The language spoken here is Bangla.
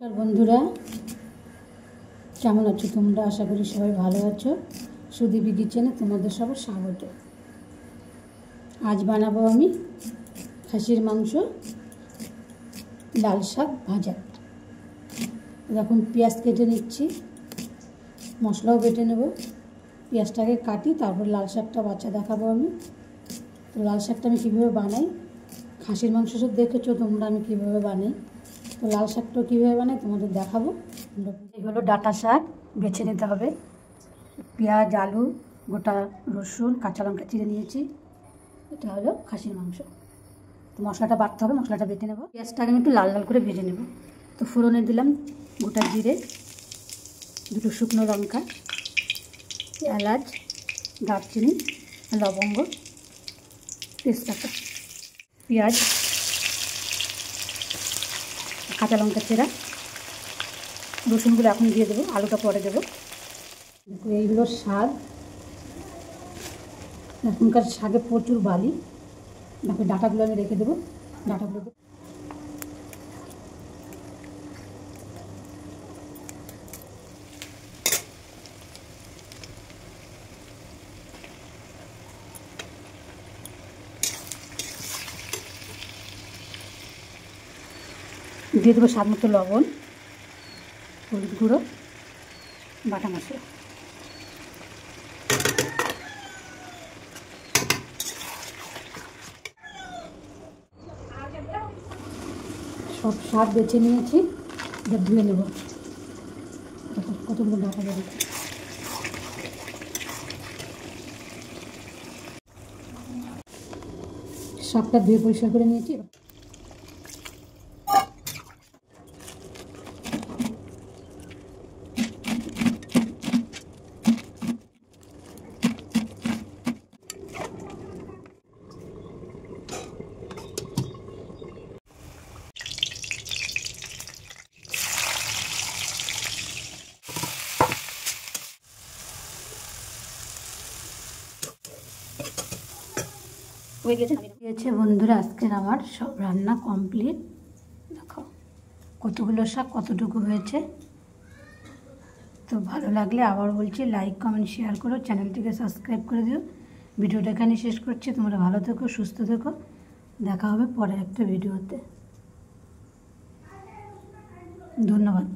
বন্ধুরা কেমন আছো তোমরা? আশা করি সবাই ভালো আছো। সুদীপী কিচেনে তোমাদের সবার স্বাগত। আজ বানাবো আমি খাসির মাংস, লাল শাক ভাজা। এখন পেঁয়াজ কেটে নিচ্ছি, মশলাও বেটে নেব। পেঁয়াজটাকে কাটি, তারপর লাল শাকটা বাচ্চা দেখাবো আমি। তো লাল শাকটা আমি কীভাবে বানাই, খাসির মাংস সব দেখেছো তোমরা আমি কীভাবে বানাই, তো লাল শাকটাও কীভাবে বানাই তোমাদের দেখাবো। এই হলো ডাঁটা শাক, বেছে নিতে হবে। পেঁয়াজ, আলু, গোটা রসুন, কাঁচা লঙ্কা চিড়ে নিয়েছি। এটা হলো খাসির মাংস। তো মশলাটা বাটতে হবে, মশলাটা বেটে নেব। পেঁয়াজটাকে আমি একটু লাল লাল করে ভেজে নেব। তো ফোড়নে দিলাম গোটা জিরে, দুটো শুকনো লঙ্কা, এলাচ, দারচিনি, লবঙ্গ, তেজপাতা, পেঁয়াজ, কাঁচা লঙ্কা চেরা, রসুনগুলো এখন দিয়ে দেবো, আলুটা পরে দেবো। এইগুলো শাক, এখনকার শাকে প্রচুর বালি। দেখো ডাঁটাগুলো আমি রেখে দেবো, ডাঁটাগুলো দিয়ে দেবো স্বাদ মতো লবণ, হলুদ গুঁড়ো, বাটা মশলা। সব শাক বেছে নিয়েছি, এটা ধুয়ে নেব। কতগুলো ডাটা বেরোচ্ছে। শাকটা ধুয়ে পরিষ্কার করে নিয়েছি। হয়ে গেছে বন্ধুরা, আজকের আমার সব রান্না কমপ্লিট। দেখো কতগুলো শাক কতটুকু হয়েছে। তো ভালো লাগলে আবার বলছি লাইক, কমেন্ট, শেয়ার করো, চ্যানেলটিকে সাবস্ক্রাইব করে দিও। ভিডিওটা এখানে শেষ করছি। তোমরা ভালো থেকো, সুস্থ থেকো। দেখা হবে পরের একটা ভিডিওতে। ধন্যবাদ।